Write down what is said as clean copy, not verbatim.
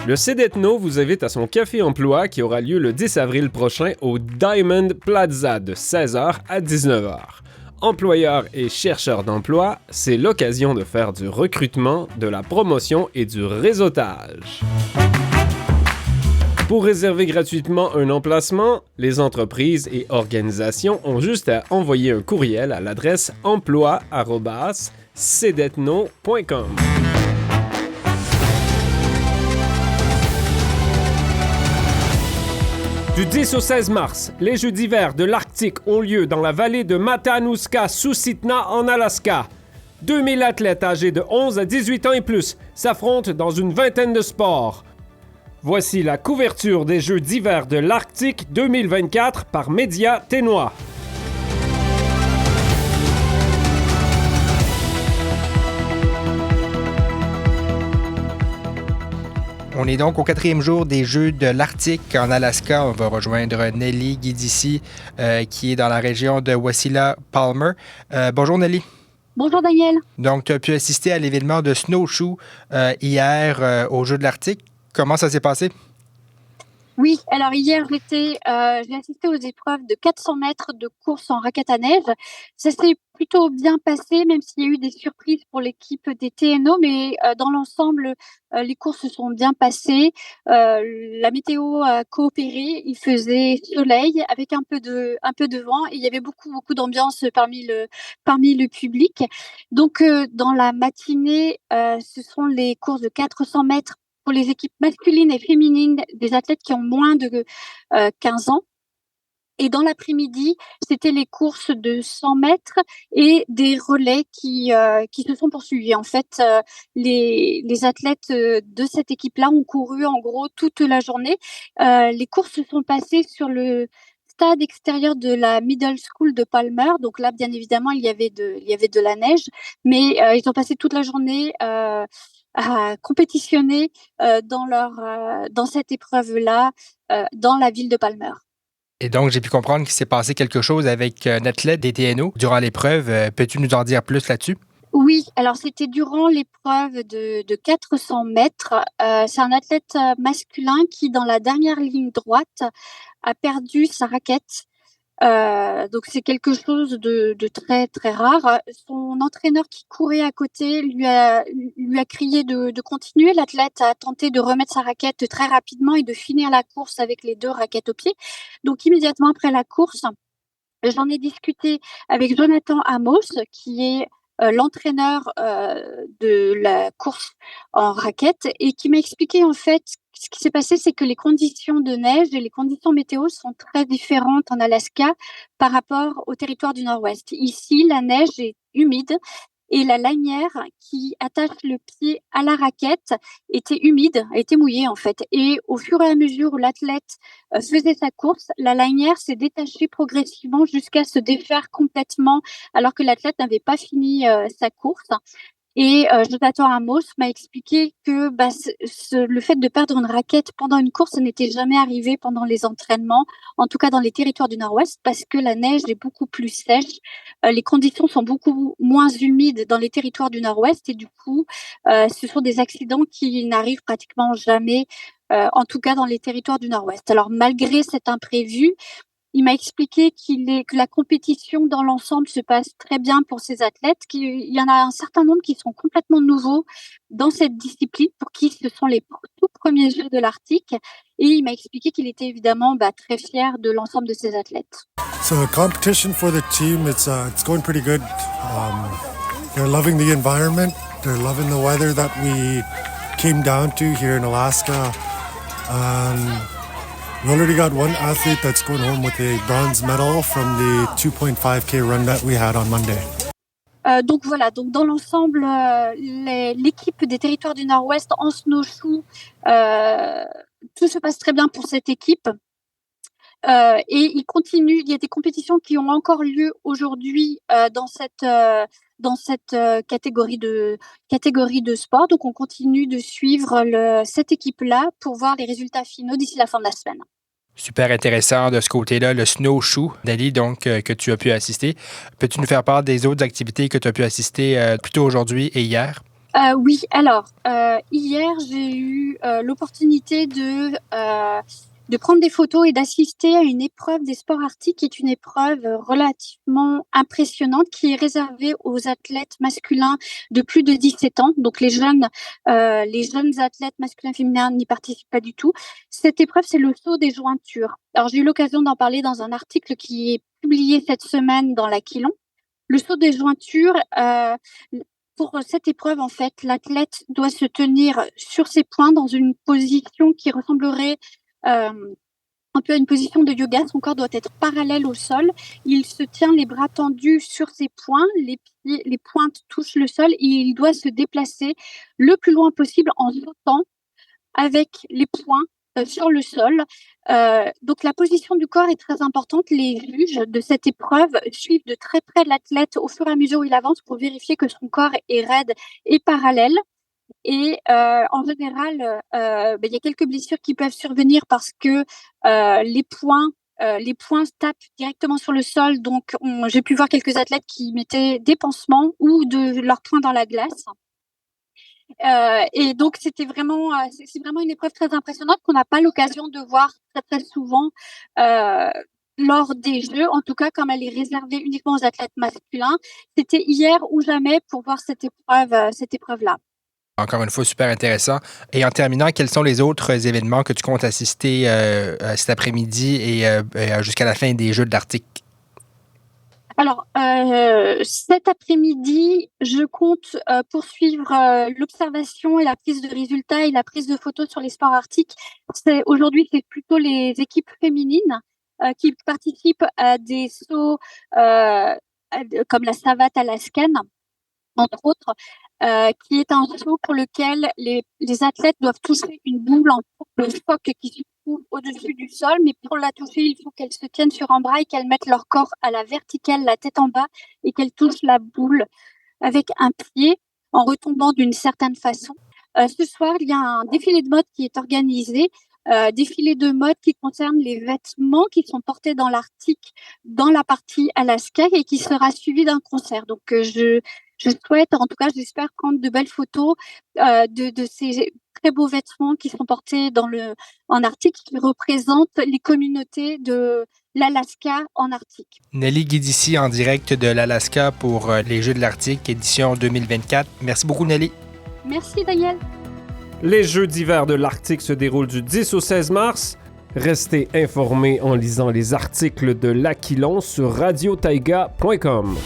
Le CEDETNO vous invite à son Café Emploi qui aura lieu le 10 avril prochain au Diamond Plaza de 16h à 19h. Employeurs et chercheurs d'emploi, c'est l'occasion de faire du recrutement, de la promotion et du réseautage. Pour réserver gratuitement un emplacement, les entreprises et organisations ont juste à envoyer un courriel à l'adresse emploi@cedetno.com. Du 10 au 16 mars, les Jeux d'hiver de l'Arctique ont lieu dans la vallée de Matanuska-Susitna en Alaska. 2000 athlètes âgés de 11 à 18 ans et plus s'affrontent dans une vingtaine de sports. Voici la couverture des Jeux d'hiver de l'Arctique 2024 par Média Ténois. On est donc au 4e jour des Jeux de l'Arctique en Alaska. On va rejoindre Nelly Guidici, qui est dans la région de Wasilla-Palmer. Bonjour Nelly. Bonjour Daniel. Donc, tu as pu assister à l'événement de snowshoe hier aux Jeux de l'Arctique. Comment ça s'est passé? Oui, alors hier, j'ai assisté aux épreuves de 400 mètres de course en raquette à neige. Ça s'est plutôt bien passé, même s'il y a eu des surprises pour l'équipe des TNO, mais dans l'ensemble, les courses se sont bien passées. La météo a coopéré, il faisait soleil avec un peu de vent et il y avait beaucoup d'ambiance parmi le public. Donc, dans la matinée, ce sont les courses de 400 mètres pour les équipes masculines et féminines des athlètes qui ont moins de 15 ans. Et dans l'après-midi, c'était les courses de 100 mètres et des relais qui se sont poursuivis. En fait, les athlètes de cette équipe-là ont couru en gros toute la journée. Les courses se sont passées sur le stade extérieur de la Middle School de Palmer. Donc là, bien évidemment, il y avait de la neige, mais ils ont passé toute la journée à compétitionner dans cette épreuve-là dans la ville de Palmer. Et donc, j'ai pu comprendre qu'il s'est passé quelque chose avec un athlète des TNO durant l'épreuve. Peux-tu nous en dire plus là-dessus? Oui, alors c'était durant l'épreuve de 400 mètres. C'est un athlète masculin qui, dans la dernière ligne droite, a perdu sa raquette. Donc c'est quelque chose de très très rare. Son entraîneur qui courait à côté lui a crié de continuer. L'athlète a tenté de remettre sa raquette très rapidement et de finir la course avec les 2 raquettes au pied. Donc immédiatement après la course, j'en ai discuté avec Jonathan Amos, qui est l'entraîneur de la course en raquette et qui m'a expliqué en fait ce qui s'est passé, c'est que les conditions de neige et les conditions météo sont très différentes en Alaska par rapport au territoire du Nord-Ouest. Ici, la neige est humide et la lanière qui attache le pied à la raquette était humide, était mouillée en fait. Et au fur et à mesure où l'athlète faisait sa course, la lanière s'est détachée progressivement jusqu'à se défaire complètement alors que l'athlète n'avait pas fini sa course. Et Jonathan Amos m'a expliqué que le fait de perdre une raquette pendant une course, ça n'était jamais arrivé pendant les entraînements, en tout cas dans les territoires du Nord-Ouest, parce que la neige est beaucoup plus sèche. Les conditions sont beaucoup moins humides dans les territoires du Nord-Ouest et du coup, ce sont des accidents qui n'arrivent pratiquement jamais, en tout cas dans les territoires du Nord-Ouest. Alors malgré cet imprévu, il m'a expliqué que la compétition dans l'ensemble se passe très bien pour ces athlètes, qu'il y en a un certain nombre qui sont complètement nouveaux dans cette discipline, pour qui ce sont les tout premiers Jeux de l'Arctique. Et il m'a expliqué qu'il était évidemment très fier de l'ensemble de ces athlètes. So the competition for the team, it's going pretty good. They're loving the environment. They're loving the weather that we came down to here in Alaska. We already got one athlete that's going home with a bronze medal from the 2.5K run that we had on Monday. Donc voilà, donc dans l'ensemble, l'équipe des territoires du Nord-Ouest en snowshoe, tout se passe très bien pour cette équipe. Et il y a des compétitions qui ont encore lieu aujourd'hui dans cette catégorie de sport. Donc on continue de suivre cette équipe-là pour voir les résultats finaux d'ici la fin de la semaine. Super intéressant de ce côté-là, le snowshoe, Nelly, donc, que tu as pu assister. Peux-tu nous faire part des autres activités que tu as pu assister plus tôt aujourd'hui et hier? Oui, alors, hier, j'ai eu l'opportunité de prendre des photos et d'assister à une épreuve des sports arctiques, qui est une épreuve relativement impressionnante, qui est réservée aux athlètes masculins de plus de 17 ans. Donc, les jeunes athlètes masculins et féminins n'y participent pas du tout. Cette épreuve, c'est le saut des jointures. Alors, j'ai eu l'occasion d'en parler dans un article qui est publié cette semaine dans l'Aquilon. Le saut des jointures, pour cette épreuve, en fait, l'athlète doit se tenir sur ses poings dans une position qui ressemblerait un peu à une position de yoga. Son corps doit être parallèle au sol. Il se tient les bras tendus sur ses poings, les pointes touchent le sol et il doit se déplacer le plus loin possible en sautant avec les poings sur le sol. Donc la position du corps est très importante. Les juges de cette épreuve suivent de très près l'athlète au fur et à mesure où il avance pour vérifier que son corps est raide et parallèle. Et en général, il y a quelques blessures qui peuvent survenir parce que les poings tapent directement sur le sol. Donc j'ai pu voir quelques athlètes qui mettaient des pansements ou de leurs poings dans la glace. Et donc c'est vraiment une épreuve très impressionnante qu'on n'a pas l'occasion de voir très très souvent lors des Jeux, en tout cas comme elle est réservée uniquement aux athlètes masculins. C'était hier ou jamais pour voir cette épreuve-là. Encore une fois, super intéressant. Et en terminant, quels sont les autres événements que tu comptes assister cet après-midi et jusqu'à la fin des Jeux de l'Arctique? Alors, cet après-midi, je compte poursuivre l'observation et la prise de résultats et la prise de photos sur les sports arctiques. Aujourd'hui, c'est plutôt les équipes féminines qui participent à des sauts comme la savate alaskane, entre autres, qui est un saut pour lequel les athlètes doivent toucher une boule en coupe phoque qui se trouve au-dessus du sol, mais pour la toucher, il faut qu'elles se tiennent sur un bras et qu'elles mettent leur corps à la verticale, la tête en bas, et qu'elles touchent la boule avec un pied en retombant d'une certaine façon. Ce soir, il y a un défilé de mode qui est organisé, défilé de mode qui concerne les vêtements qui sont portés dans l'Arctique, dans la partie Alaska, et qui sera suivi d'un concert. Donc, je souhaite, en tout cas, j'espère prendre de belles photos de ces très beaux vêtements qui sont portés en Arctique, qui représentent les communautés de l'Alaska en Arctique. Nelly Guidici en direct de l'Alaska pour les Jeux de l'Arctique, édition 2024. Merci beaucoup, Nelly. Merci, Daniel. Les Jeux d'hiver de l'Arctique se déroulent du 10 au 16 mars. Restez informés en lisant les articles de l'Aquilon sur radiotaiga.com.